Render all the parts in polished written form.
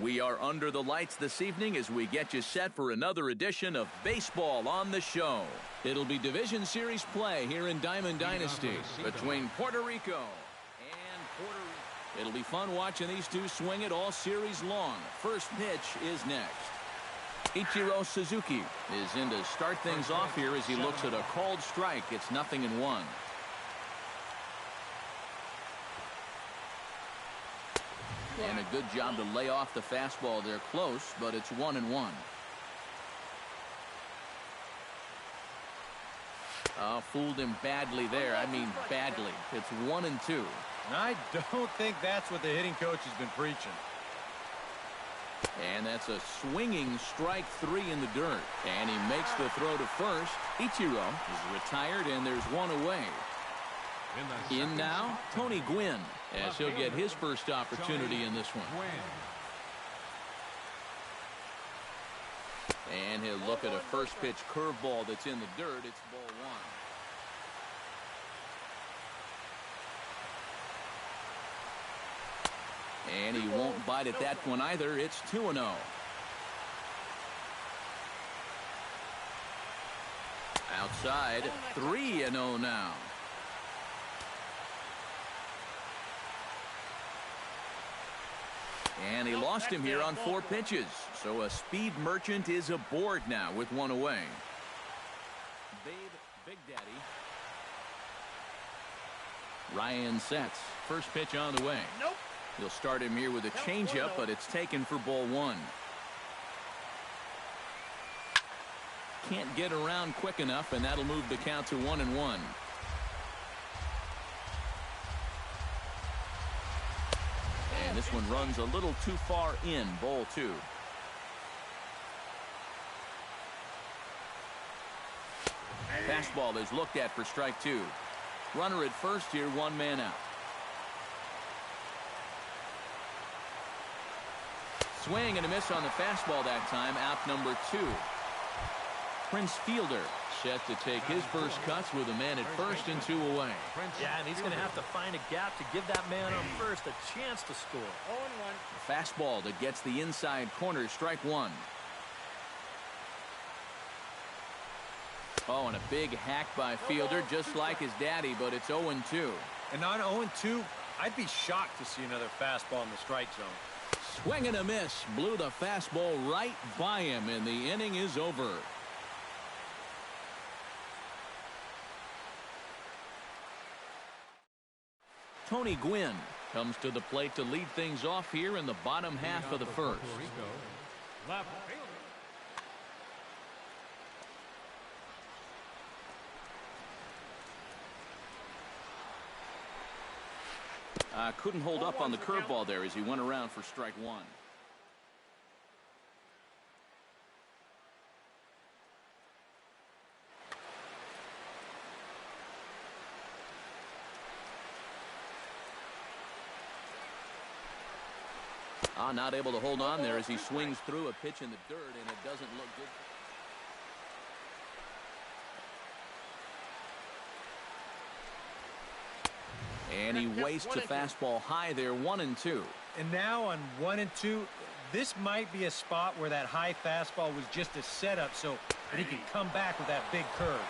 We are under the lights this evening as we get you set for another edition of Baseball on the Show. It'll be Division Series play here in Diamond Dynasty between Puerto Rico and Puerto Rico. It'll be fun watching these two swing it all series long. First pitch is next. Ichiro Suzuki is in to start things off here as he looks at a called strike. It's 0-1. And a good job to lay off the fastball there close, but it's 1-1. Fooled him badly there. I mean badly. It's 1-2. I don't think that's what the hitting coach has been preaching. And that's a swinging strike 3 in the dirt. And he makes the throw to first. Ichiro is retired, and there's one away. In now, Tony Gwynn, as he'll get his first opportunity in this one. And he'll look at a first pitch curveball that's in the dirt. It's ball 1. And he won't bite at that one either. It's 2-0. Outside, 3-0 now. And he lost him here on 4 pitches. So a speed merchant is aboard now with one away. Babe Big Daddy. Ryan sets. First pitch on the way. Nope. He'll start him here with a changeup, but it's taken for ball 1. Can't get around quick enough, and that'll move the count to 1-1. And this one runs a little too far in, ball 2. Fastball is looked at for strike 2. Runner at first here, 1 man out. Swing and a miss on the fastball that time, out number 2. Prince Fielder set to take his first cuts with a man at first and 2 away. Yeah, and he's going to have to find a gap to give that man on first a chance to score. 0-1. Fastball that gets the inside corner, strike 1. Oh, and a big hack by Fielder, just like his daddy, but it's 0-2. And on 0-2, I'd be shocked to see another fastball in the strike zone. Swing and a miss. Blew the fastball right by him, and the inning is over. Tony Gwynn comes to the plate to lead things off here in the bottom half of the first. Couldn't hold up on the curveball there as he went around for strike 1. Not able to hold on there as he swings through a pitch in the dirt, and it doesn't look good. And he wastes a fastball high there, 1-2. And now on 1-2, this might be a spot where that high fastball was just a setup so that he can come back with that big curve.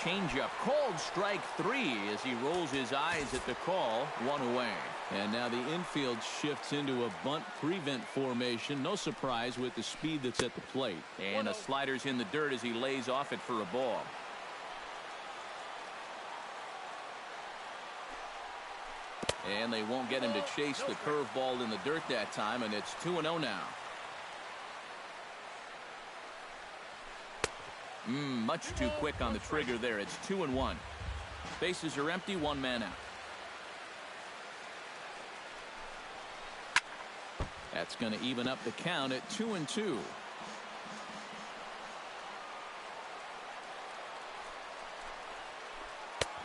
Changeup called strike 3 as he rolls his eyes at the call, 1 away. And now the infield shifts into a bunt prevent formation. No surprise with the speed that's at the plate. And the slider's in the dirt as he lays off it for a ball. And they won't get him to chase the curveball in the dirt that time, and it's 2-0 now. Much too quick on the trigger there. It's 2-1. Bases are empty, 1 man out. That's going to even up the count at 2-2.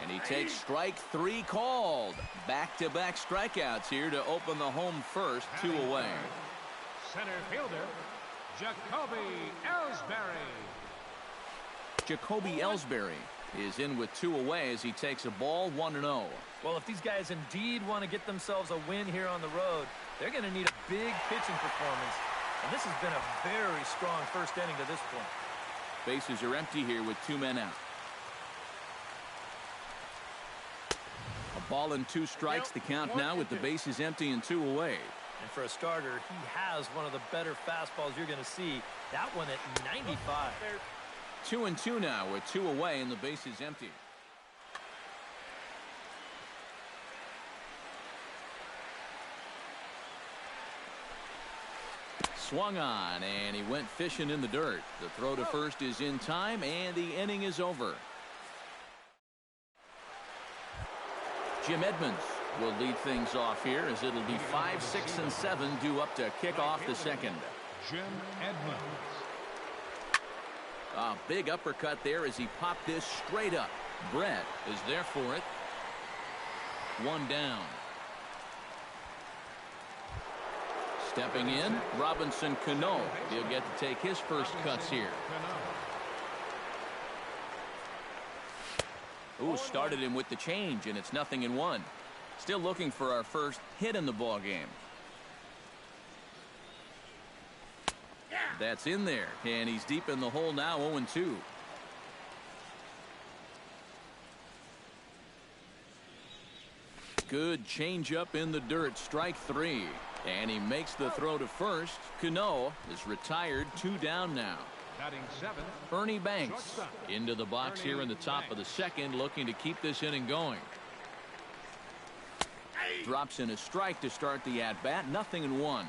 And he takes strike 3 called. Back-to-back strikeouts here to open the home first, 2 away. Center fielder, Jacoby Ellsbury. Jacoby Ellsbury is in with 2 away as he takes a ball, 1-0. Well, if these guys indeed want to get themselves a win here on the road, they're going to need a big pitching performance And this has been a very strong first inning to this point. Bases are empty here with 2 men out. A ball and 2 strikes. The count now with the bases empty and 2 away. And for a starter, he has one of the better fastballs you're going to see. That one at 95. 2-2 now with 2 away and the bases empty. Swung on, and he went fishing in the dirt. The throw to first is in time, and the inning is over. Jim Edmonds will lead things off here as it'll be 5, 6, and 7 due up to kick off the second. Jim Edmonds. A big uppercut there as he popped this straight up. Brett is there for it. 1 down. Stepping in, Robinson Cano. He'll get to take his first cuts here. Ooh, started him with the change, and it's 0-1. Still looking for our first hit in the ball game. That's in there, and he's deep in the hole now, 0-2. Good changeup in the dirt, strike 3. And he makes the throw to first. Cano is retired, 2 down now. Batting 7th, Ernie Banks into the box here in the top of the second, looking to keep this inning going. Drops in a strike to start the at-bat, 0-1.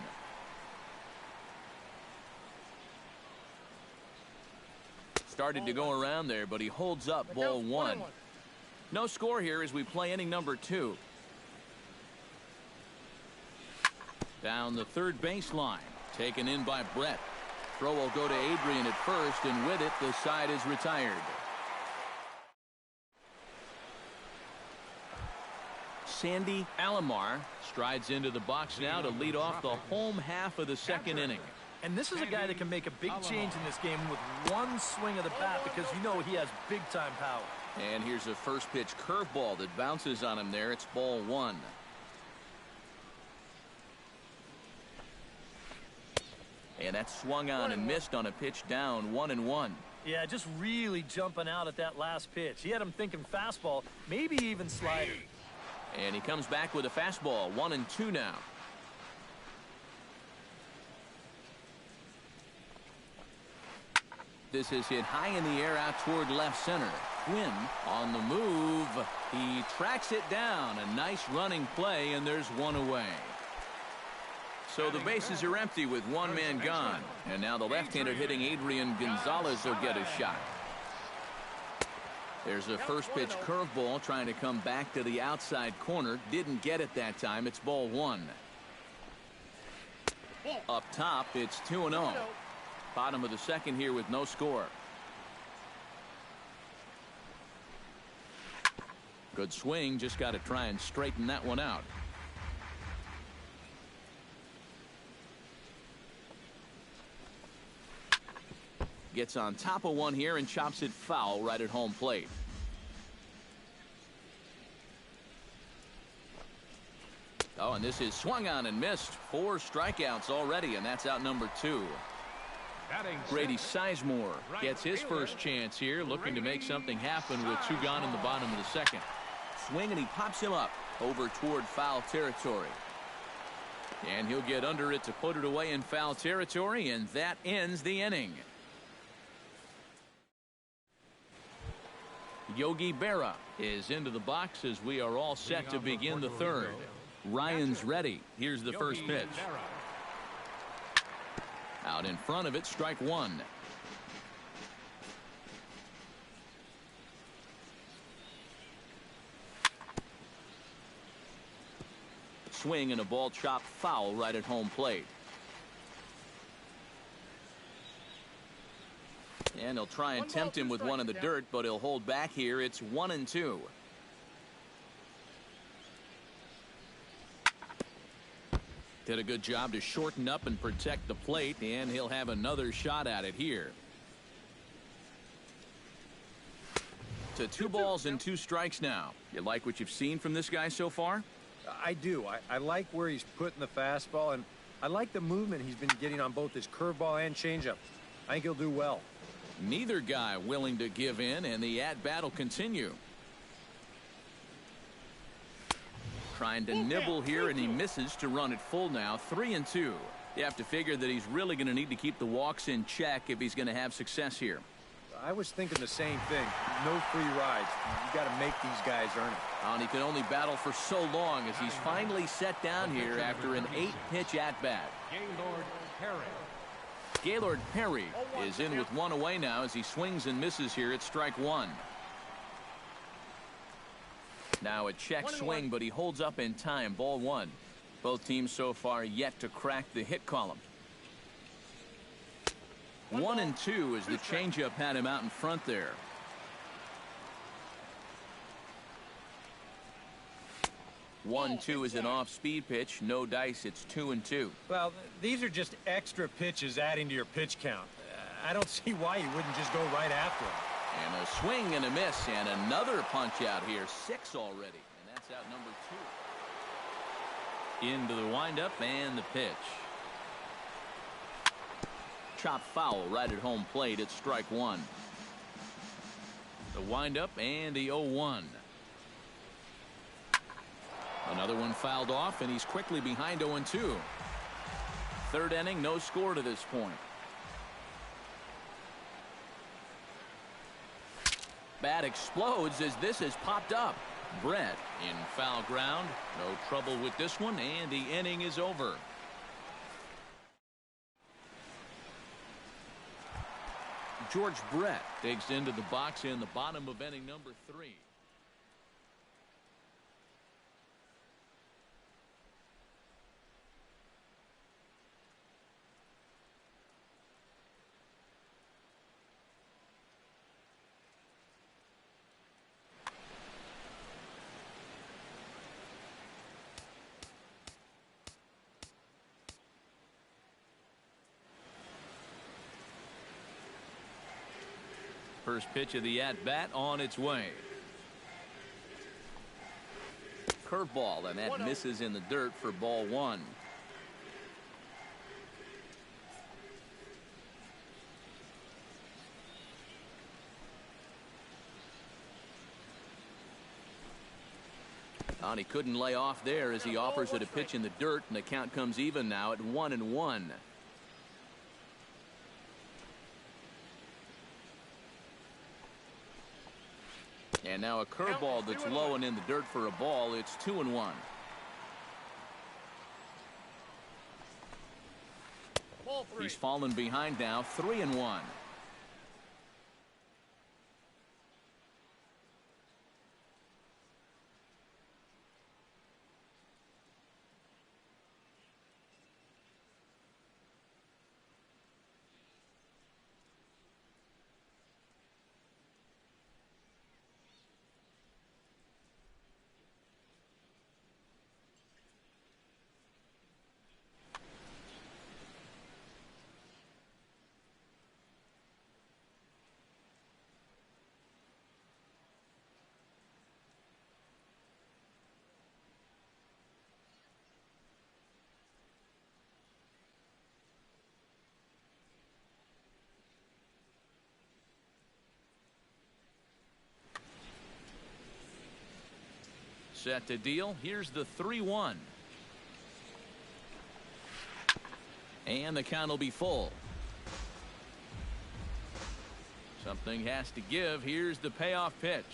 Started to go around there, but he holds up, ball 1. No score here as we play inning number 2. Down the third baseline, taken in by Brett. Throw will go to Adrian at first, and with it, the side is retired. Sandy Alomar strides into the box now to lead off the home half of the second inning. And this is a guy that can make a big change in this game with one swing of the bat because you know he has big-time power. And here's a first pitch curveball that bounces on him there. It's ball 1. And that swung on and missed on a pitch down, 1-1. Yeah, just really jumping out at that last pitch. He had him thinking fastball, maybe even slider. And he comes back with a fastball, 1-2 now. This is hit high in the air out toward left center. Quinn on the move. He tracks it down. A nice running play, and there's 1 away. So the bases are empty with 1 man gone. And now the left-handed hitting Adrian Gonzalez will get a shot. There's a first pitch curveball trying to come back to the outside corner. Didn't get it that time. It's ball 1. Up top, it's 2-0. Bottom of the second here with no score. Good swing. Just got to try and straighten that one out. Gets on top of one here and chops it foul right at home plate. Oh, and this is swung on and missed. 4 strikeouts already, and that's out number 2. Grady Sizemore gets his first chance here, looking to make something happen with 2 gone in the bottom of the second. Swing, and he pops him up over toward foul territory. And he'll get under it to put it away in foul territory, and that ends the inning. Yogi Berra is into the box as we are all set to begin the third. Ryan's ready. Here's the first pitch. Out in front of it, strike 1. Swing and a ball chopped foul right at home plate. And he'll try and tempt him with one in the dirt, but he'll hold back here. It's 1-2. Did a good job to shorten up and protect the plate, and he'll have another shot at it here. To 2 balls and 2 strikes now. You like what you've seen from this guy so far? I do. I like where he's putting the fastball, and I like the movement he's been getting on both his curveball and changeup. I think he'll do well. Neither guy willing to give in, and the at-bat will continue. Trying to nibble here, and he misses to run it full now. 3-2. You have to figure that he's really going to need to keep the walks in check if he's going to have success here. I was thinking the same thing. No free rides. You got to make these guys earn it. And he can only battle for so long as he's finally set down here after an 8-pitch at-bat. Gaylord Perry. Gaylord Perry is in with one away now as he swings and misses here at strike one. Now a check swing, but he holds up in time. Ball one. Both teams so far yet to crack the hit column. 1-2 as the changeup had him out in front there. One-two is an off-speed pitch. No dice. It's 2-2. Well, these are just extra pitches adding to your pitch count. I don't see why you wouldn't just go right after them. And a swing and a miss, and another punch out here. 6 already, and that's out number 2. Into the windup and the pitch. Chop foul right at home plate at strike one. The windup and the 0-1. Another one fouled off, and he's quickly behind 0-2. Third inning, no score to this point. Bat explodes as this has popped up. Brett in foul ground. No trouble with this one, and the inning is over. George Brett digs into the box in the bottom of inning number 3. First pitch of the at-bat on its way. Curveball, and that misses in the dirt for ball one. And he couldn't lay off there as he offers it a pitch in the dirt, and the count comes even now at 1-1. And now a curveball that's low and in the dirt for a ball. It's 2-1. He's fallen behind now. 3-1. Set to deal. Here's the 3-1. And the count will be full. Something has to give. Here's the payoff pitch.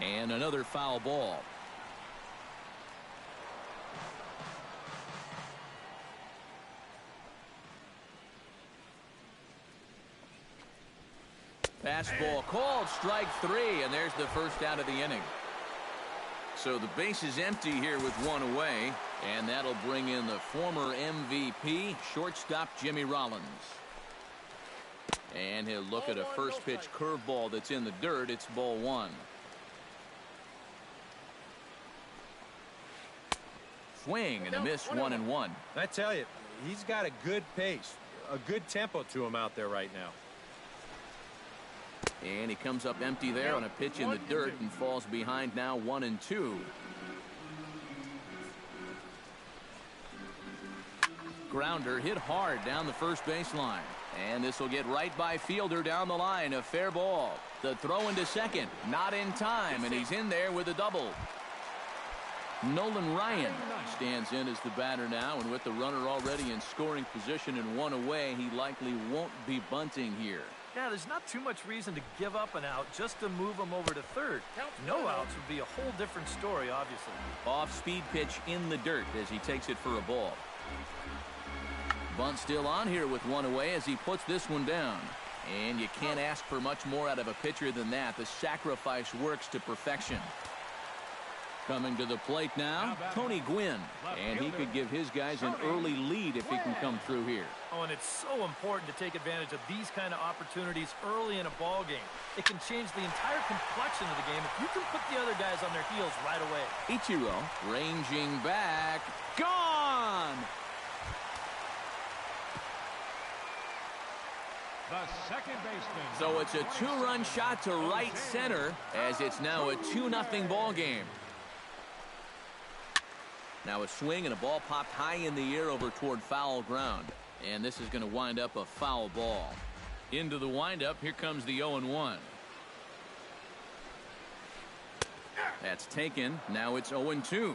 And another foul ball. Fastball called, strike 3, and there's the first out of the inning. So the base is empty here with one away, and that'll bring in the former MVP, shortstop Jimmy Rollins. And he'll look at a first pitch curveball that's in the dirt. It's ball one. Swing and a miss, 1-1. I tell you, he's got a good pace, a good tempo to him out there right now. And he comes up empty there on a pitch in the dirt and falls behind now 1-2. grounder hit hard down the first baseline. And this will get right by fielder down the line. A fair ball. The throw into second. Not in time, and he's in there with a double. Nolan Ryan stands in as the batter now, and with the runner already in scoring position and one away, he likely won't be bunting here. Yeah, there's not too much reason to give up an out just to move him over to third. No outs would be a whole different story, obviously. Off-speed pitch in the dirt as he takes it for a ball. Bunt still on here with one away as he puts this one down. And you can't ask for much more out of a pitcher than that. The sacrifice works to perfection. Coming to the plate now, Tony Gwynn. And he could give his guys an early lead if he can come through here. Oh, and it's so important to take advantage of these kind of opportunities early in a ball game. It can change the entire complexion of the game if you can put the other guys on their heels right away. Ichiro ranging back. Gone! The second baseman. So it's a two-run shot to right center as it's now a 2-0 ball game. Now a swing and a ball popped high in the air over toward foul ground. And this is going to wind up a foul ball. Into the windup, here comes the 0-1. That's taken. Now it's 0-2.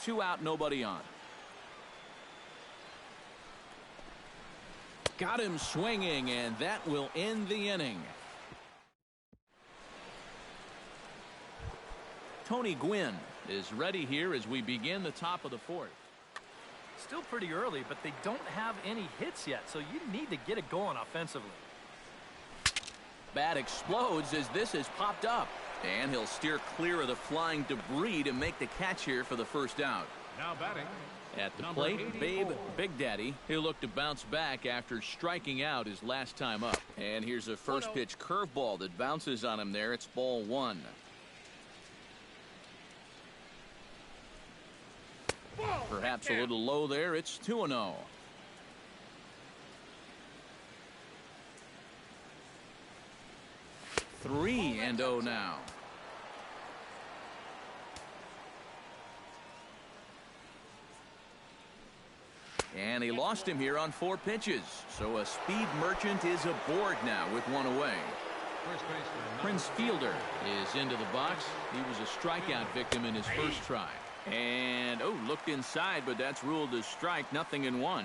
2 out, nobody on. Got him swinging, and that will end the inning. Tony Gwynn is ready here as we begin the top of the fourth. Still pretty early, but they don't have any hits yet, so you need to get it going offensively. Bat explodes as this has popped up. And he'll steer clear of the flying debris to make the catch here for the first out. Now batting. At the plate, Babe Big Daddy. He'll look to bounce back after striking out his last time up. And here's a first pitch curveball that bounces on him there. It's ball 1. Perhaps a little low there. It's 2-0. 3-0 now. And he lost him here on 4 pitches. So a speed merchant is aboard now with one away. Prince Fielder is into the box. He was a strikeout victim in his first try. And, looked inside, but that's ruled as strike. 0-1.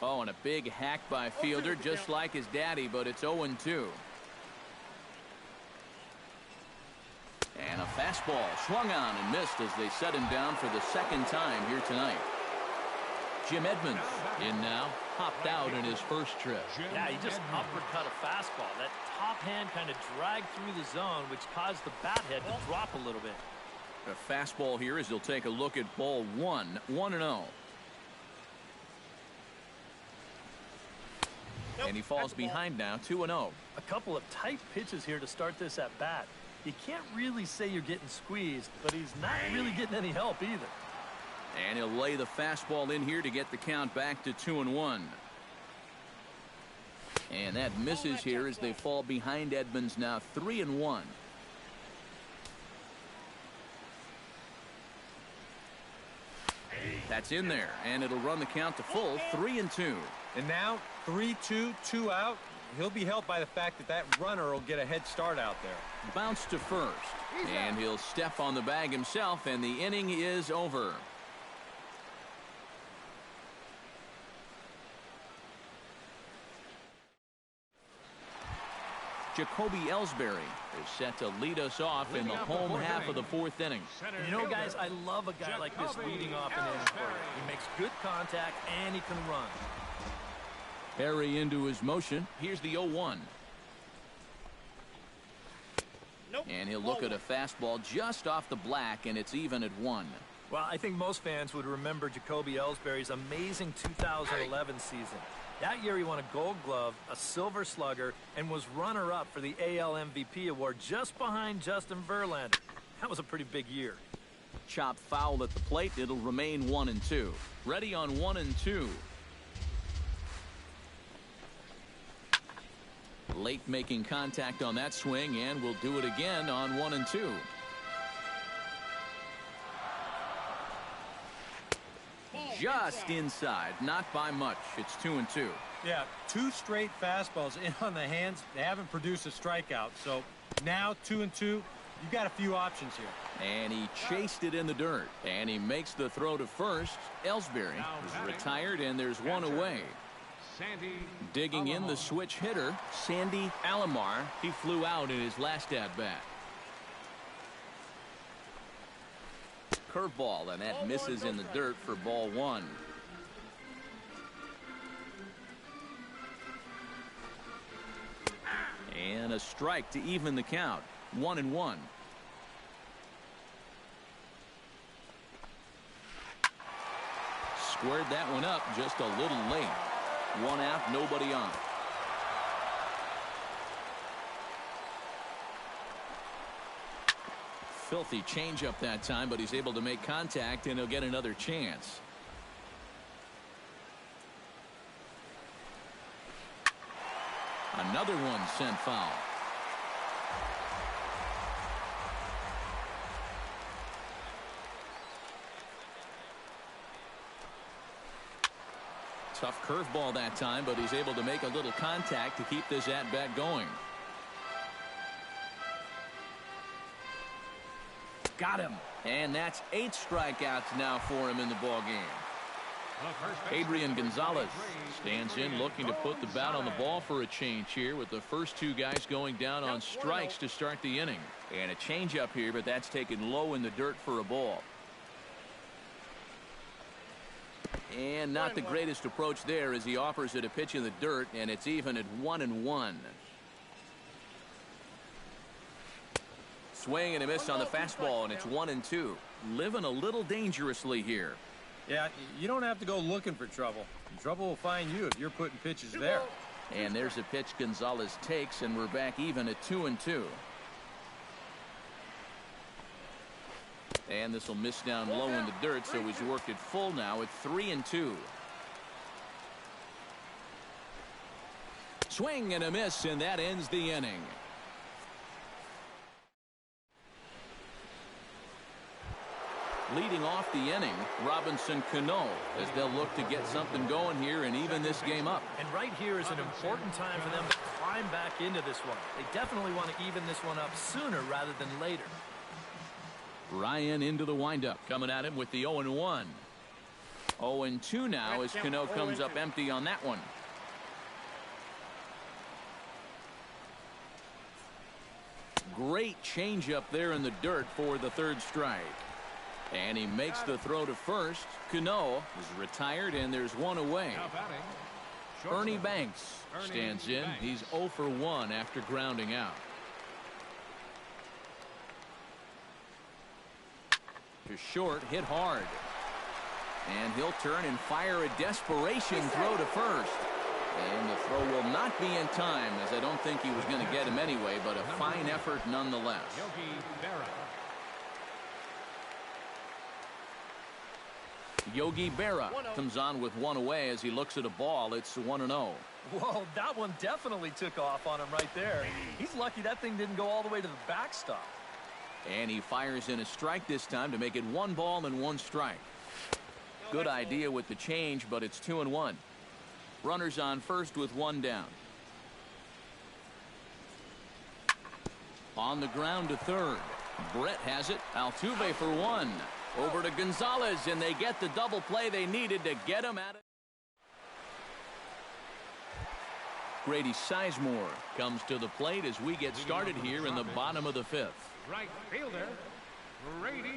Oh, and a big hack by Fielder, just like his daddy, but it's 0-2. And a fastball swung on and missed as they set him down for the second time here tonight. Jim Edmonds in now, hopped out in his first trip. Yeah, he just uppercut a fastball. That top hand kind of dragged through the zone, which caused the bat head to drop a little bit. A fastball here as he'll take a look at ball 1, 1-0. And he falls behind now, 2-0. A couple of tight pitches here to start this at bat. You can't really say you're getting squeezed, but he's not really getting any help either. And he'll lay the fastball in here to get the count back to 2-1. And that misses here as they fall behind Edmonds now 3-1. That's in there, and it'll run the count to full 3-2. And now 3-2, 2 out. He'll be helped by the fact that that runner will get a head start out there. Bounce to first, and he'll step on the bag himself, and the inning is over. Jacoby Ellsbury is set to lead us off in the home half of the 4th inning. You know, guys, I love a guy like this leading off an inning for you. He makes good contact, and he can run. Perry into his motion. Here's the 0-1. And he'll look at a fastball just off the black, and it's even at 1. Well, I think most fans would remember Jacoby Ellsbury's amazing 2011 season. That year he won a Gold Glove, a Silver Slugger, and was runner-up for the AL MVP award just behind Justin Verlander. That was a pretty big year. Chop foul at the plate. It'll remain 1-2. Ready on 1-2. Late making contact on that swing, and we'll do it again on 1-2. just inside, not by much. It's 2-2. Yeah, 2 straight fastballs in on the hands. They haven't produced a strikeout. So now 2-2. You got a few options here. And he chased it in the dirt. And he makes the throw to first. Ellsbury is retired, and there's one away. Digging in the switch hitter, Sandy Alomar. He flew out in his last at-bat. Curveball, and that misses in the dirt for ball 1. And a strike to even the count. 1-1. Squared that one up just a little late. 1 out, nobody on. Filthy changeup that time, but he's able to make contact, and he'll get another chance. Another one sent foul. Tough curveball that time, but he's able to make a little contact to keep this at-bat going. Got him. And that's 8 strikeouts now for him in the ballgame. Adrian Gonzalez stands in, looking to put the bat on the ball for a change here, with the first 2 guys going down on strikes to start the inning. And a changeup here, but that's taken low in the dirt for a ball. And not the greatest approach there, as he offers it a pitch in the dirt, and it's even at 1-1. Swing and a miss on the fastball, and it's 1-2. Living a little dangerously here. Yeah, you don't have to go looking for trouble. Trouble will find you if you're putting pitches there. And there's a pitch Gonzalez takes, and we're back even at 2-2. And this will miss down low in the dirt, so he's worked it full now at 3-2. Swing and a miss, and that ends the inning. Leading off the inning, Robinson Cano, as they'll look to get something going here and even this game up. And right here is an important time for them to climb back into this one. They definitely want to even this one up sooner rather than later. Ryan into the windup, coming at him with the 0-1. 0-2 now as Cano comes up empty on that one. Great changeup there in the dirt for the 3rd strike. And he makes the throw to first. Cano is retired, and there's one away. Ernie Banks stands in. He's 0 for 1 after grounding out. To short, hit hard. And he'll turn and fire a desperation throw to first. And the throw will not be in time, as I don't think he was going to get him anyway, but a fine effort nonetheless. Yogi Berra comes on with one away as he looks at a ball. It's 1-0. Whoa, that one definitely took off on him right there. He's lucky that thing didn't go all the way to the backstop. And he fires in a strike this time to make it 1 ball and 1 strike. Good idea with the change, but it's 2-1. Runners on first with 1 down. On the ground to third. Brett has it. Altuve for 1. Over to Gonzalez, and they get the double play they needed to get him at it. Grady Sizemore comes to the plate as we get started here in the bottom of the 5th. Right fielder, Grady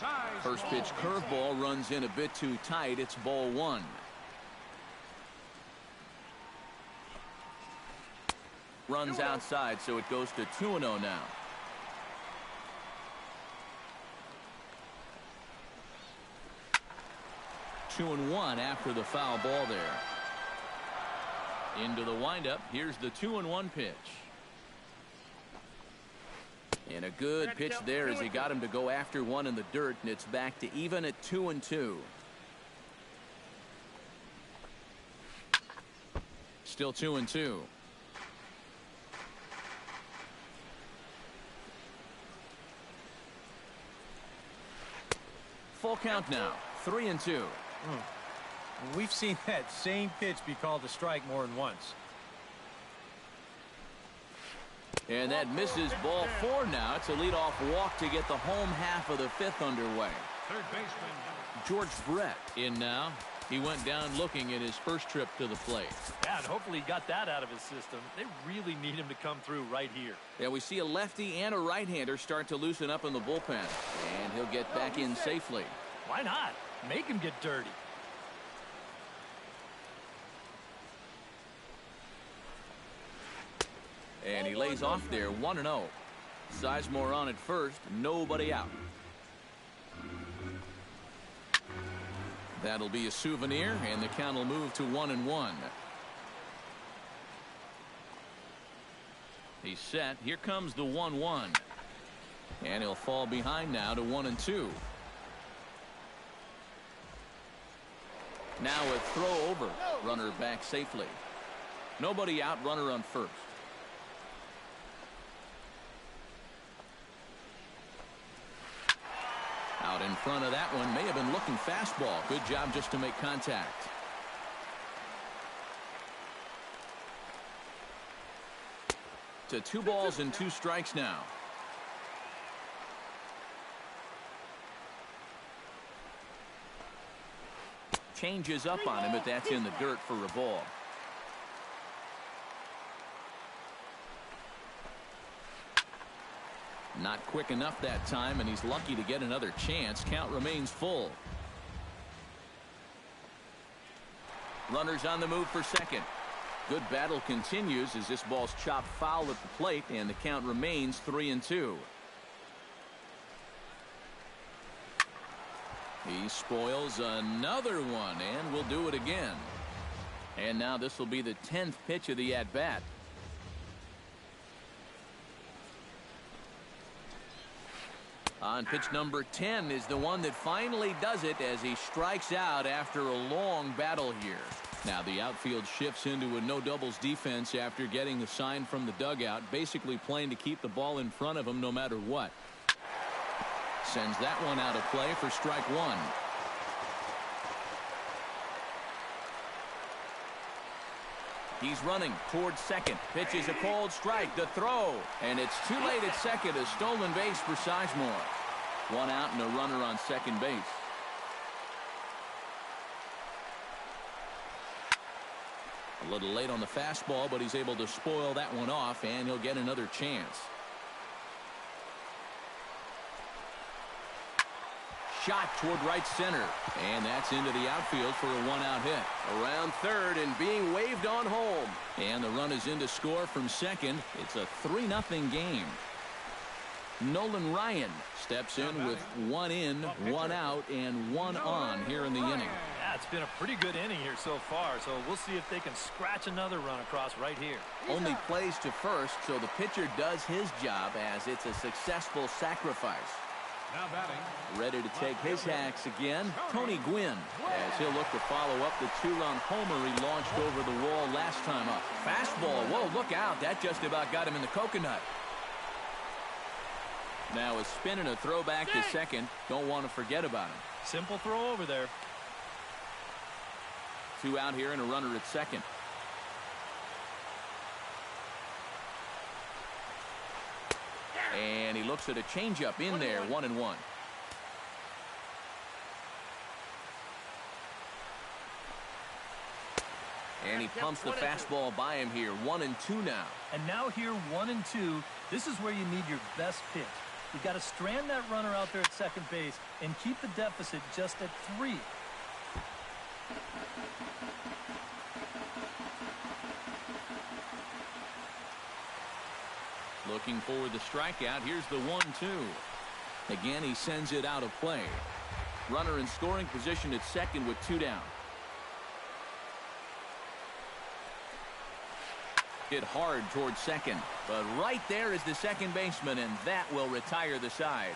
Sizemore. First pitch curveball runs in a bit too tight. It's ball 1. Runs outside, so it goes to 2-0 now. Two and 1 after the foul ball there. Into the windup. Here's the 2-1 pitch. And a good pitch there as he got him to go after one in the dirt, and it's back to even at 2-2. Still 2-2. Full count now. 3-2. We've seen that same pitch be called a strike more than once. And that misses. Ball 4 now. It's a leadoff walk to get the home half of the 5th underway. Third baseman. George Brett in now. He went down looking in his first trip to the plate. Yeah, and hopefully he got that out of his system. They really need him to come through right here. Yeah, we see a lefty and a right-hander start to loosen up in the bullpen. And he'll get back in safely. Why not? Make him get dirty. And he lays off there, 1-0. Sizemore on at first, nobody out. That'll be a souvenir, and the count will move to 1-1. He's set. Here comes the 1-1. And he'll fall behind now to 1-2. Now a throw over. Runner back safely. Nobody out, runner on first. Out in front of that one, may have been looking fastball. Good job just to make contact. To 2 balls and 2 strikes now. Changes up on him, but that's in the dirt for a ball. Not quick enough that time, and he's lucky to get another chance. Count remains full. Runners on the move for second. Good battle continues as this ball's chopped foul at the plate, and the count remains 3-2. He spoils another one, and will do it again. And now this will be the 10th pitch of the at-bat. On pitch number 10 is the one that finally does it as he strikes out after a long battle here. Now the outfield shifts into a no doubles defense after getting the sign from the dugout, basically playing to keep the ball in front of him no matter what. Sends that one out of play for strike 1. He's running towards second. Pitch is a cold strike. The throw. And it's too late at second. A stolen base for Sizemore. 1 out and a runner on second base. A little late on the fastball, but he's able to spoil that one off, and he'll get another chance. Shot toward right center, and that's into the outfield for a 1-out hit. Around third and being waved on home. And the run is in to score from second. It's a 3-0 game. Nolan Ryan steps in with 1 in, 1 out, and 1 on here in the inning. Yeah, it's been a pretty good inning here so far, so we'll see if they can scratch another run across right here. Only plays to first, so the pitcher does his job as it's a successful sacrifice. Now batting. Ready to take his hacks again, Tony Gwynn, as he'll look to follow up the 2-run homer he launched over the wall last time up. Fastball, whoa, look out, that just about got him in the coconut. Now a spin and a throw back to second. Don't want to forget about him. Simple throw over there. 2 out here and a runner at second. And he looks at a changeup in there, 1-1. And he pumps the fastball by him here, 1-2 now. And now here, 1-2. This is where you need your best pitch. You've got to strand that runner out there at second base and keep the deficit just at 3. Looking for the strikeout. Here's the 1-2. Again, he sends it out of play. Runner in scoring position at second with 2 down. Hit hard towards second, but right there is the second baseman, and that will retire the side.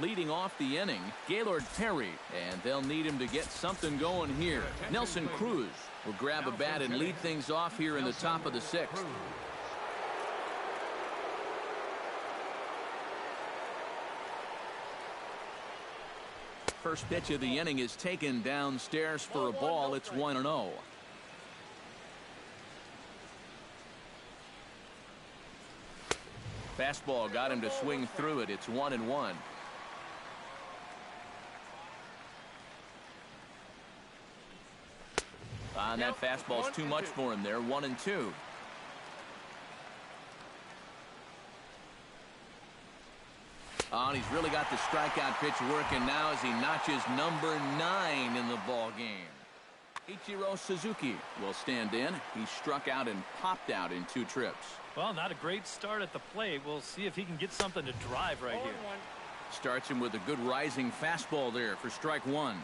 Leading off the inning, Gaylord Perry, and they'll need him to get something going here. Nelson Cruz will grab a bat and lead things off here in the top of the 6th. first pitch of the inning is taken downstairs for a ball. It's 1-0. Fastball got him to swing through it. It's 1-1. And that fastball's too much for him there. 1-2. Oh, and he's really got the strikeout pitch working now as he notches number 9 in the ball game. Ichiro Suzuki will stand in. He struck out and popped out in 2 trips. Well, not a great start at the plate. We'll see if he can get something to drive right here. Starts him with a good rising fastball there for strike 1.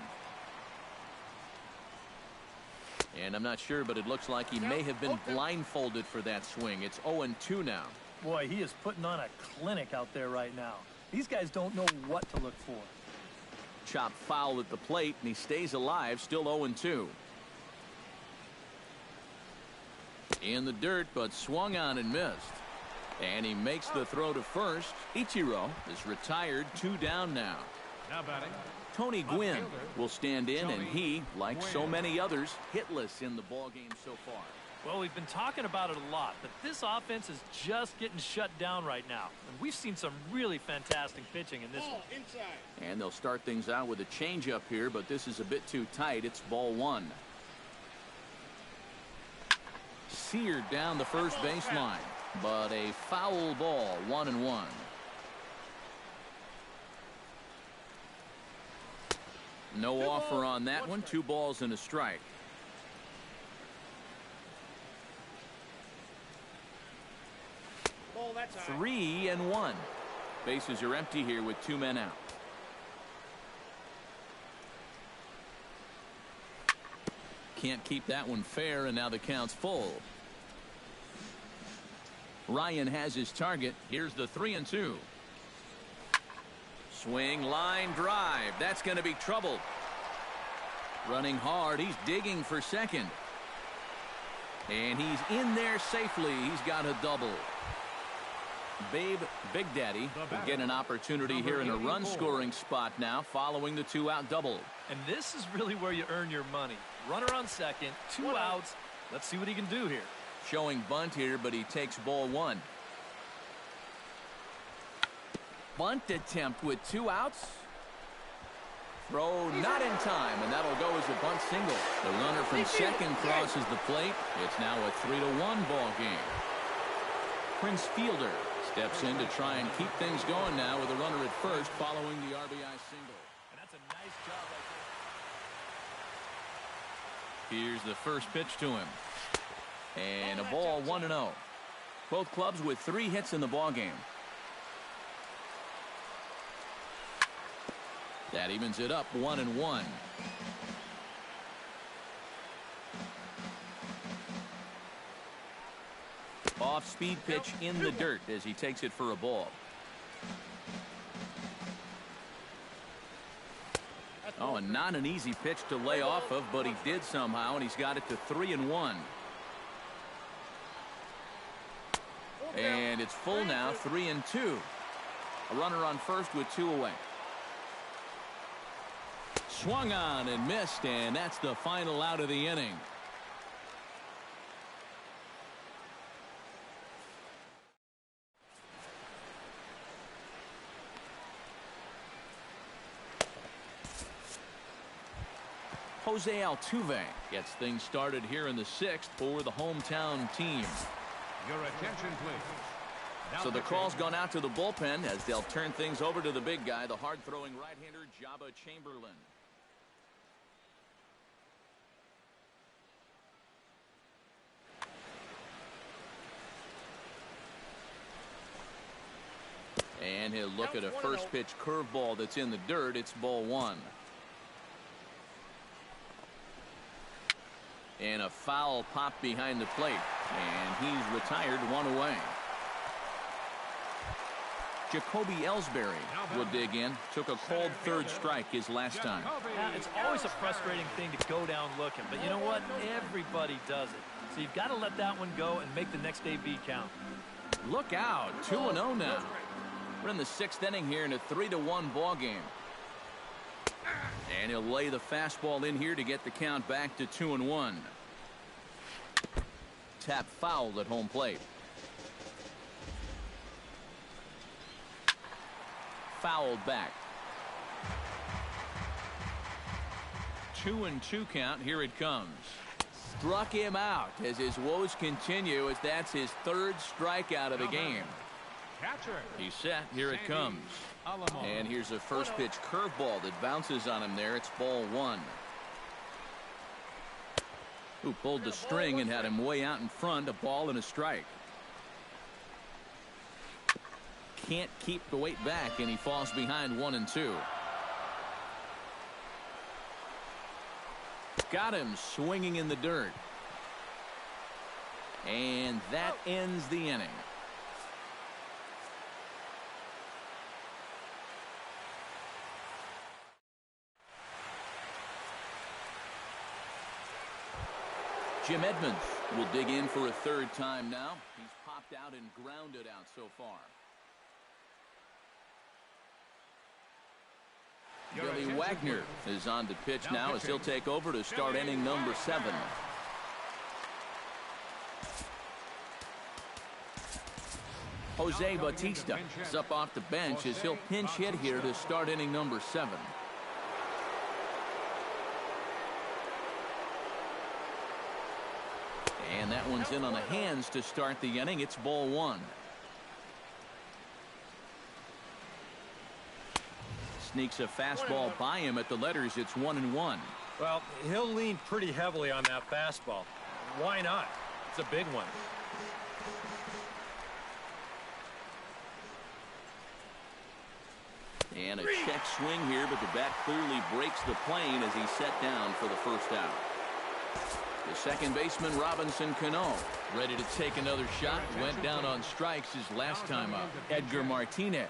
And I'm not sure, but it looks like he may have been blindfolded for that swing. It's 0-2 now. Boy, he is putting on a clinic out there right now. These guys don't know what to look for. Chop foul at the plate, and he stays alive, still 0-2. In the dirt, but swung on and missed. And he makes the throw to first. Ichiro is retired, 2 down now. Now batting. Tony Gwynn will stand in, and he, like so many others, hitless in the ballgame so far. Well, we've been talking about it a lot, but this offense is just getting shut down right now. And we've seen some really fantastic pitching in this one. And they'll start things out with a changeup here, but this is a bit too tight. It's ball 1. Seared down the first baseline, but a foul ball, 1-1. No offer on that one. 2 balls and a strike. Ball that time. 3-1. Bases are empty here with 2 men out. Can't keep that one fair, and now the count's full. Ryan has his target. Here's the 3-2. Swing, line drive. That's going to be trouble. Running hard. He's digging for second. And he's in there safely. He's got a double. Babe Big Daddy will get an opportunity here in a run-scoring spot now following the 2-out double. And this is really where you earn your money. Runner on second, 2 outs. Let's see what he can do here. Showing bunt here, but he takes ball 1. Bunt attempt with 2 outs. Throw not in time, and that'll go as a bunt single. The runner from second crosses the plate. It's now a 3-1 ball game. Prince Fielder steps in to try and keep things going now with a runner at first following the RBI single. And that's a nice job right there. Here's the first pitch to him. And a ball, 1-0. Both clubs with 3 hits in the ball game. That evens it up, 1-1. Off-speed pitch in the dirt as he takes it for a ball. Oh, and not an easy pitch to lay off of, but he did somehow, and he's got it to 3-1. And it's full now, 3-2. A runner on first with 2 away. Swung on and missed, and that's the final out of the inning. Jose Altuve gets things started here in the 6th for the hometown team. Your attention, please. So the call's gone out to the bullpen as they'll turn things over to the big guy, the hard-throwing right-hander Jabba Chamberlain. And he'll look at a first pitch curveball that's in the dirt. It's ball 1. And a foul pop behind the plate. And he's retired, 1 away. Jacoby Ellsbury will dig in. Took a cold 3rd strike his last time. It's always a frustrating thing to go down looking. But you know what? Everybody does it. So you've got to let that one go and make the next AB count. Look out. 2-0 now. We're in the 6th inning here in a 3-1 ball game. And he'll lay the fastball in here to get the count back to 2-1. Tap fouled at home plate. Fouled back. 2-2 count. Here it comes. Struck him out as his woes continue, as that's his third strikeout of the game. Catcher. He's set. Here it comes. And here's a first pitch curveball that bounces on him there. It's ball one. Who pulled the string and had him way out in front. A ball and a strike. Can't keep the weight back, and he falls behind 1-2. Got him swinging in the dirt. And that ends the inning. Jim Edmonds will dig in for a third time now. He's popped out and grounded out so far. Billy Wagner is on to pitch now as he'll take over to start inning number 7. Jose Bautista is up off the bench as he'll pinch hit here to start inning number 7. And that one's in on the hands to start the inning. It's ball one. Sneaks a fastball by him at the letters. It's 1-1. Well, he'll lean pretty heavily on that fastball. Why not? It's a big one. And a check swing here, but the bat clearly breaks the plane as he's set down for the first out. The second baseman, Robinson Cano, ready to take another shot. Went down on strikes his last time up. Edgar Martinez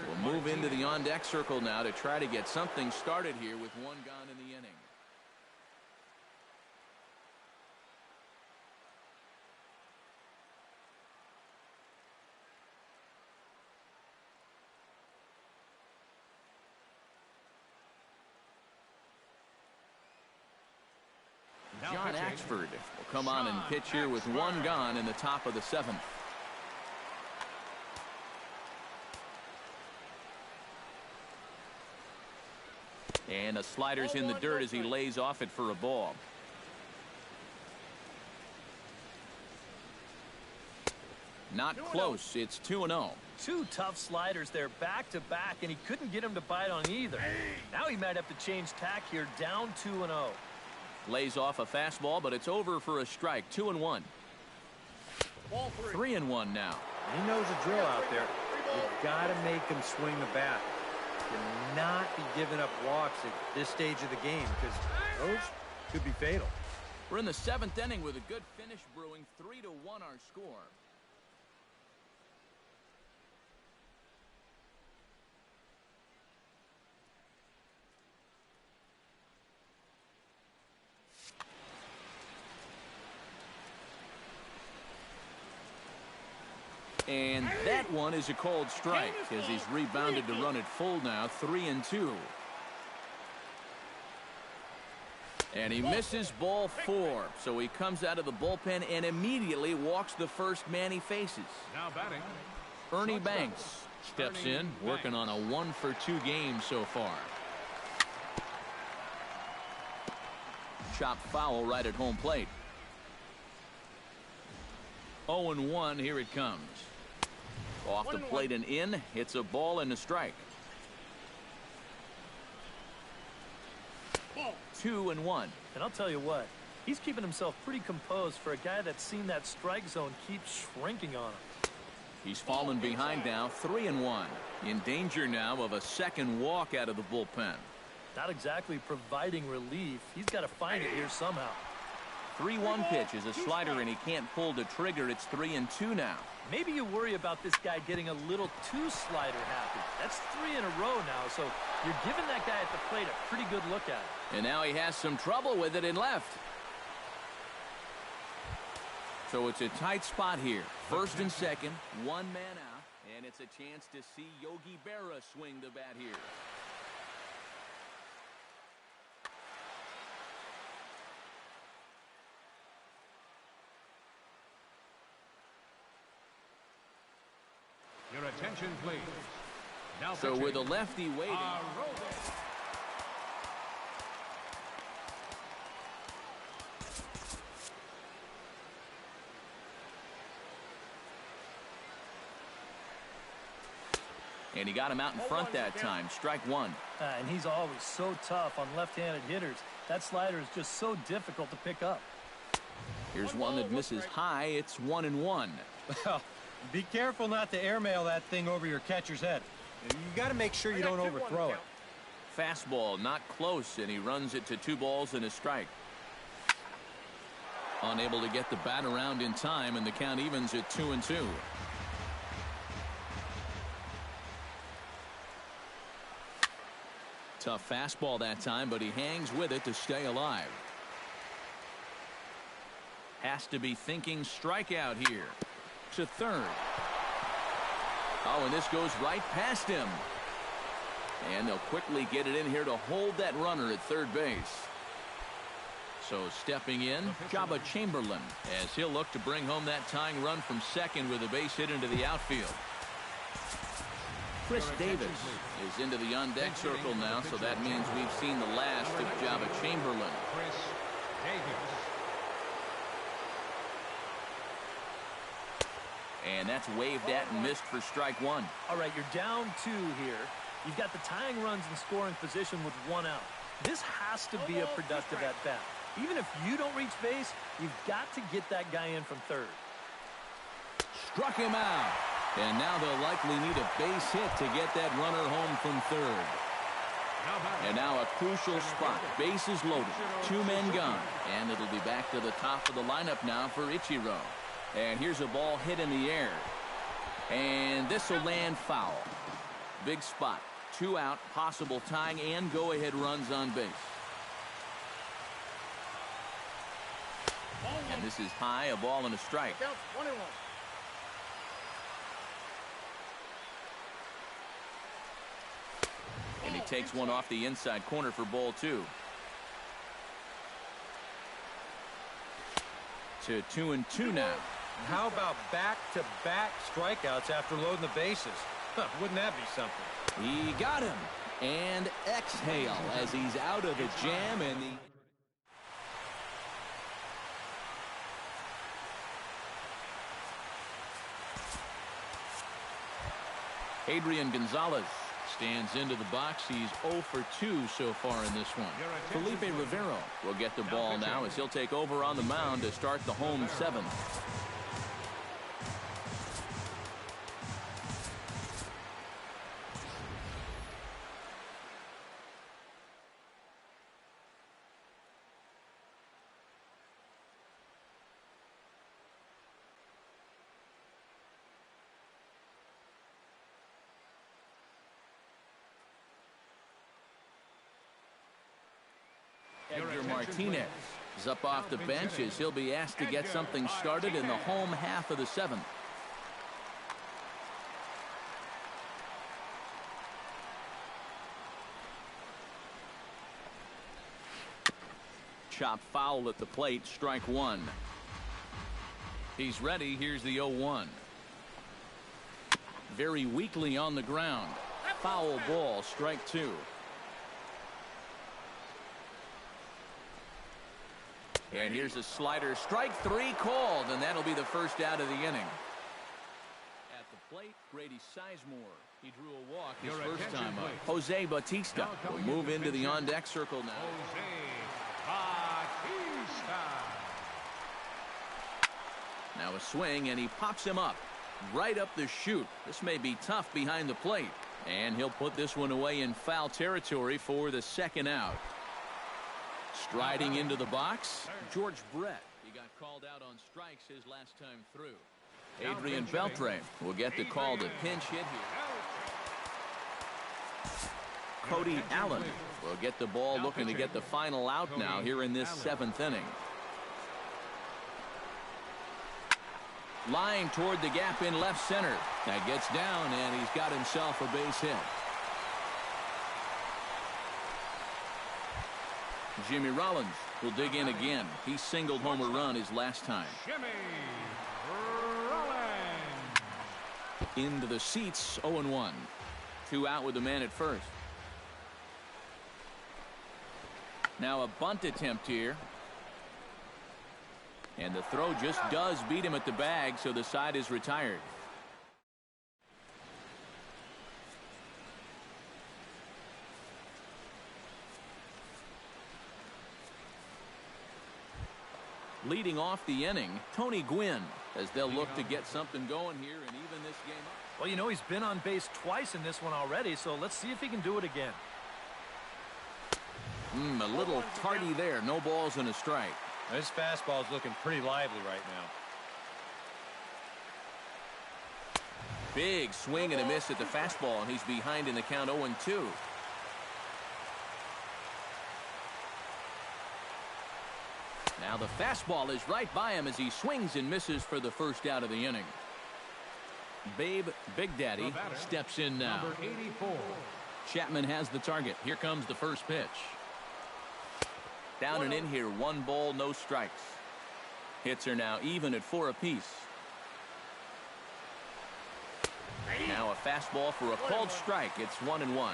will move into the on-deck circle now to try to get something started here with one gone in the inning. John Axford will come on and pitch here with one gone in the top of the 7th. And a slider's in the dirt as he lays off it for a ball. Not close. It's 2-0. Two tough sliders there back to back, and he couldn't get him to bite on either. Now he might have to change tack here, down 2-0. Lays off a fastball, but it's over for a strike. 2-1. 3-1 now. He knows the drill out there. You've got to make him swing the bat. Cannot be giving up walks at this stage of the game, because those could be fatal. We're in the 7th inning with a good finish brewing. 3-1 our score. And that one is a cold strike as he's rebounded to run it full now. 3-2. And he misses ball 4. So he comes out of the bullpen and immediately walks the first man he faces. Now batting, Ernie Banks steps in, working on a 1-for-2 game so far. Chopped foul right at home plate. 0-1. Here it comes. Off the plate and in. It's a ball and a strike. 2-1. And I'll tell you what, he's keeping himself pretty composed for a guy that's seen that strike zone keep shrinking on him. He's fallen behind now. 3-1. In danger now of a second walk out of the bullpen. Not exactly providing relief. He's got to find it here somehow. 3-1 pitch is a slider, and he can't pull the trigger. It's 3-2 now. Maybe you worry about this guy getting a little too slider happy. That's 3 in a row now, so you're giving that guy at the plate a pretty good look at it. And now he has some trouble with it in left. So it's a tight spot here. First and second, one man out, and it's a chance to see Yogi Berra swing the bat here. attention, please. Now So with a lefty waiting. And he got him out in front that time. Strike one. And he's always so tough on left-handed hitters. That slider is just so difficult to pick up. Here's one that misses high. It's 1-1. Well, be careful not to airmail that thing over your catcher's head. You got to make sure you don't overthrow it. Fastball not close, and he runs it to 2 balls and a strike. Unable to get the bat around in time, and the count evens at 2-2. Tough fastball that time, but he hangs with it to stay alive. Has to be thinking strikeout here. To third. Oh, and this goes right past him. And they'll quickly get it in here to hold that runner at third base. So stepping in, Jabba Chamberlain, as he'll look to bring home that tying run from second with a base hit into the outfield. Chris Davis is into the on-deck circle now, so that means we've seen the last of Jabba Chamberlain. Chris Davis. And that's waved at and missed for strike one. All right, you're down 2 here. You've got the tying runs in scoring position with 1 out. This has to be a productive at-bat. Even if you don't reach base, you've got to get that guy in from third. Struck him out. And now they'll likely need a base hit to get that runner home from third. And now a crucial spot. Bases loaded. 2 men gone. And it'll be back to the top of the lineup now for Ichiro. And here's a ball hit in the air. And this will land foul. Big spot. 2 out. Possible tying and go-ahead runs on base. And this is high. A ball and a strike. And he takes one off the inside corner for ball 2. To 2-2 now. How about back-to-back strikeouts after loading the bases? Wouldn't that be something? He got him. And exhale as he's out of the jam. And the Adrian Gonzalez stands into the box. He's 0 for 2 so far in this one. Felipe Rivero will get the ball now as he'll take over on the mound to start the home 7th. Edgar Martinez is up off the bench as he'll be asked to get something started in the home half of the 7th. Chop foul at the plate, strike one. He's ready. Here's the 0-1. Very weakly on the ground. Foul ball, strike two. And here's a slider, strike three called, and that'll be the first out of the inning. At the plate, Grady Sizemore. He drew a walk his first time up. Jose Bautista will move into the on-deck circle now. Jose Bautista. Now a swing, and he pops him up. Right up the chute. This may be tough behind the plate. And he'll put this one away in foul territory for the second out. Striding into the box, George Brett. He got called out on strikes his last time through. Adrian Beltre will get the call to pinch hit here. Cody Allen will get the ball looking to get the final out now here in this 7th inning. Line toward the gap in left center. That gets down, and he's got himself a base hit. Jimmy Rollins will dig in again. He singled home a run his last time. Jimmy Rollins. Into the seats, 0-1. 2 out with the man at first. Now a bunt attempt here. And the throw just does beat him at the bag, so the side is retired. Leading off the inning, Tony Gwynn, as they'll look to get something going here and even this game up. Well, you know, he's been on base twice in this one already, so let's see if he can do it again. A little tardy there. No balls and a strike. This fastball is looking pretty lively right now. Big swing and a miss at the fastball, and he's behind in the count 0-2. Now the fastball is right by him as he swings and misses for the first out of the inning. Babe Big Daddy steps in now. Number 84. Chapman has the target. Here comes the first pitch. Down and in here, 1 ball, no strikes. Hits are now even at 4 apiece. Now a fastball for a called strike. It's 1-1.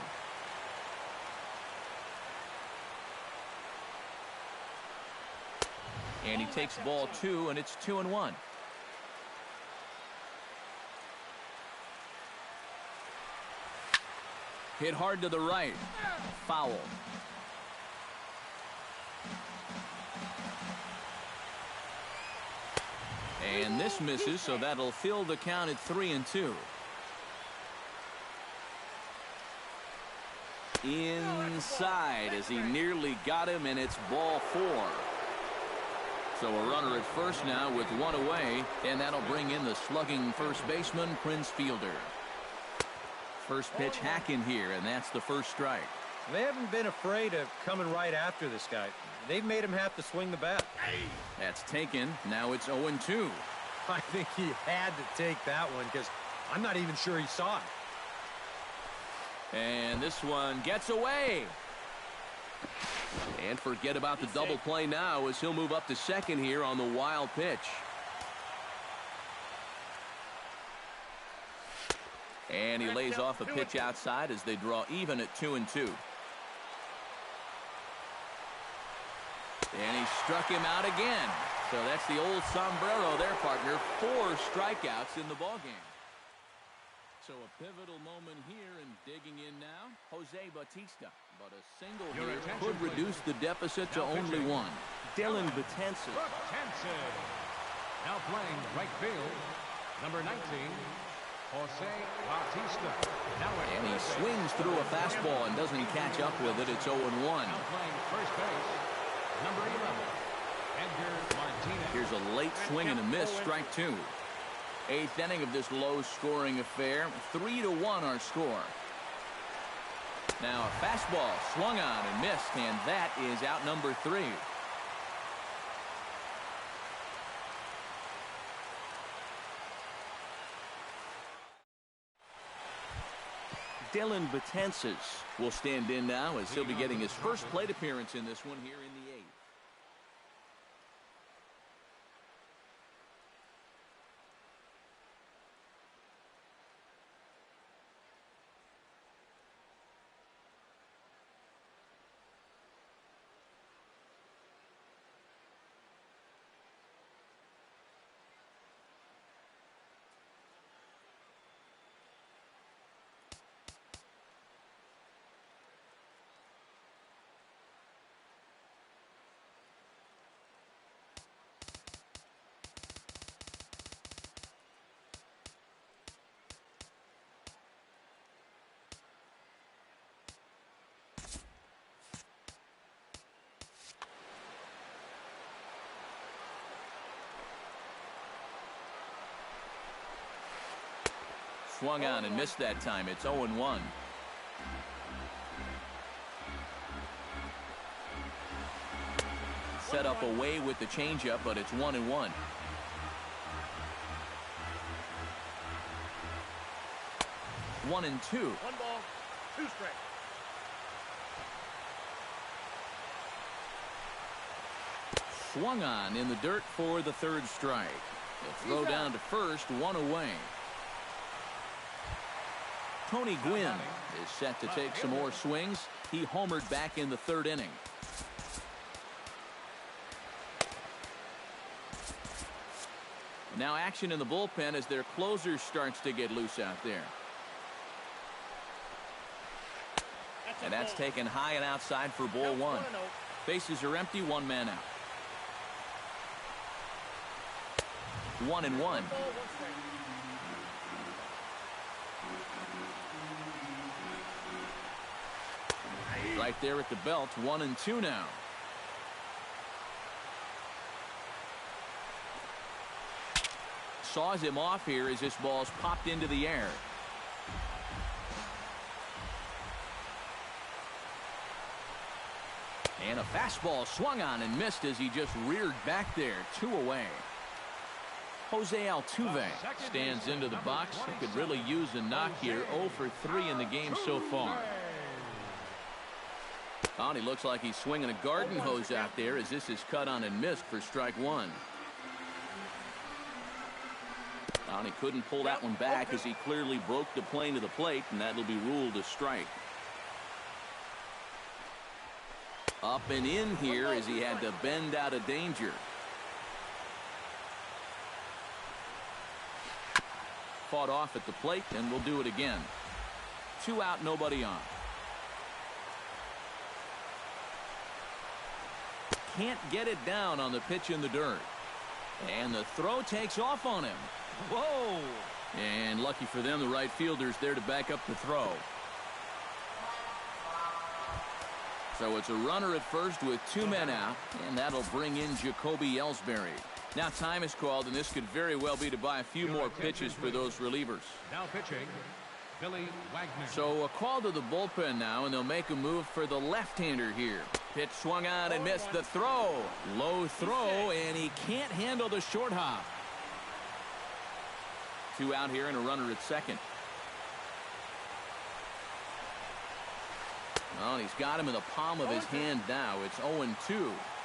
And he takes ball 2, and it's 2-1. Hit hard to the right. Foul. And this misses, so that'll fill the count at 3-2. Inside as he nearly got him, and it's ball 4. So a runner at first now with 1 away, and that'll bring in the slugging first baseman, Prince Fielder. First pitch hack in here, and that's the first strike. They haven't been afraid of coming right after this guy. They've made him have to swing the bat. That's taken. Now it's 0-2. I think he had to take that one because I'm not even sure he saw it. And this one gets away. And forget about the double play now as he'll move up to second here on the wild pitch. And he lays off a pitch outside as they draw even at 2-2. And he struck him out again. So that's the old sombrero there, partner. 4 strikeouts in the ballgame. So a pivotal moment here, and digging in now, Jose Bautista. But a single here could reduce the deficit to only 1. Dylan Betances. Now playing right field, number 19, Jose Bautista. And he swings through a fastball and doesn't catch up with it. It's 0-1. Now playing first base, number 11, Edgar Martinez. Here's a late swing and a miss, strike 2. 8th inning of this low-scoring affair. 3-1 our score. Now a fastball swung on and missed, and that is out number 3. Dylan Betances will stand in now as he'll be getting his first plate appearance in this one here in the 8th. Swung on and missed that time. It's 0-1. Set up away with the changeup, but it's 1-1. 1 1-2. 1 ball, 2 strikes. Swung on in the dirt for the 3rd strike. The throw down to first, 1 away. Tony Gwynn is set to take some more swings. He homered back in the third inning. Now action in the bullpen as their closer starts to get loose out there. And that's taken high and outside for ball one. Bases are empty, one man out. 1-1. Right there at the belt, 1-2 now. Saws him off here as this ball's popped into the air. And a fastball swung on and missed as he just reared back there. 2 away. Jose Altuve stands into the box. He could really use a knock here. 0 for 3 in the game so far. Oh, and he looks like he's swinging a garden hose out there as this is cut on and missed for strike one. Oh, and he couldn't pull that one back as he clearly broke the plane to the plate, and that'll be ruled a strike. Up and in here as he had to bend out of danger. Fought off at the plate, and we'll do it again. 2 out, nobody on. Can't get it down on the pitch in the dirt. And the throw takes off on him. Whoa! And lucky for them, the right fielder's there to back up the throw. So it's a runner at first with 2 men out, and that'll bring in Jacoby Ellsbury. Now time is called, and this could very well be to buy a few more pitches for those relievers. Now pitching, Billy Wagner. So a call to the bullpen now, and they'll make a move for the left-hander here. Pitch swung on and missed the throw. Low throw, and he can't handle the short hop. 2 out here and a runner at second. Well, and he's got him in the palm of his hand now. It's 0-2.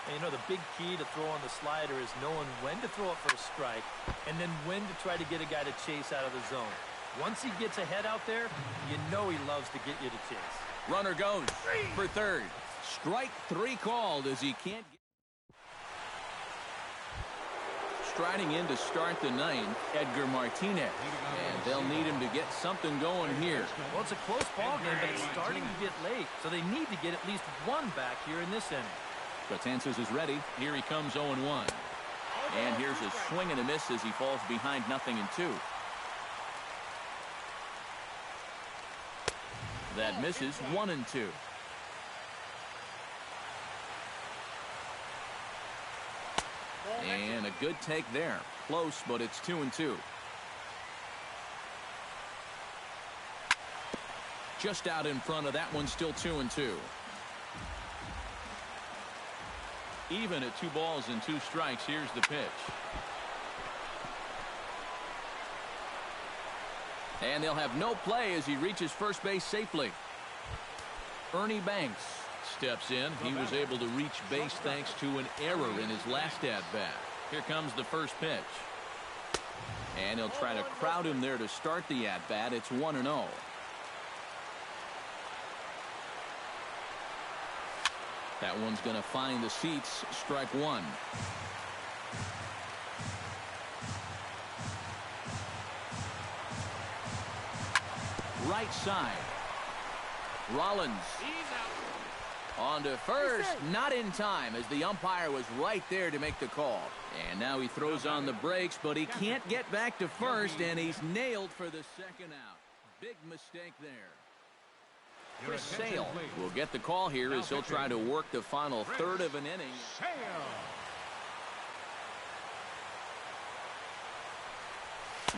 And you know, the big key to throwing the slider is knowing when to throw it for a strike and then when to try to get a guy to chase out of the zone. Once he gets ahead out there, you know he loves to get you to chase. Runner goes for third. Strike 3 called as he can't get. Striding in to start the 9th, Edgar Martinez. And they'll need him to get something going here. Well, it's a close ball game, but it's starting to get late, so they need to get at least 1 back here in this inning. Betances is ready. Here he comes 0-1. And here's a swing and a miss as he falls behind 0-2. That misses. 1-2. And a good take there. Close, but it's 2-2. Just out in front of that one, still 2-2. Even at 2 balls and 2 strikes. Here's the pitch. And they'll have no play as he reaches first base safely. Ernie Banks steps in. He was able to reach base thanks to an error in his last at-bat. Here comes the first pitch. And he'll try to crowd him there to start the at-bat. It's 1-0. That one's going to find the seats. Strike 1. Right side. Rollins. On to first. Not in time as the umpire was right there to make the call. And now he throws on the brakes, but he can't get back to first, and he's nailed for the second out. Big mistake there. Chris Sale will get the call here as he'll try to work the final third of an inning.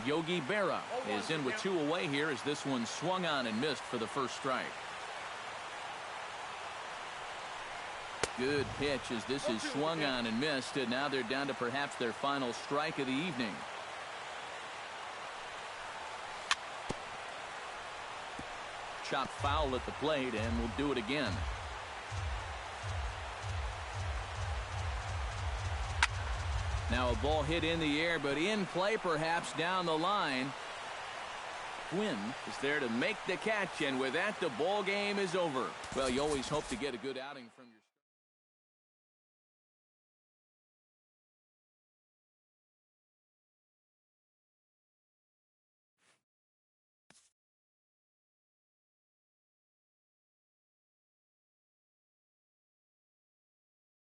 Yogi Berra is in with 2 away here as this one swung on and missed for the first strike. Good pitch as this is swung on and missed, and now they're down to perhaps their final strike of the evening. Chopped foul at the plate, and we'll do it again. Now a ball hit in the air, but in play perhaps down the line. Quinn is there to make the catch, and with that, the ball game is over. Well, you always hope to get a good outing from your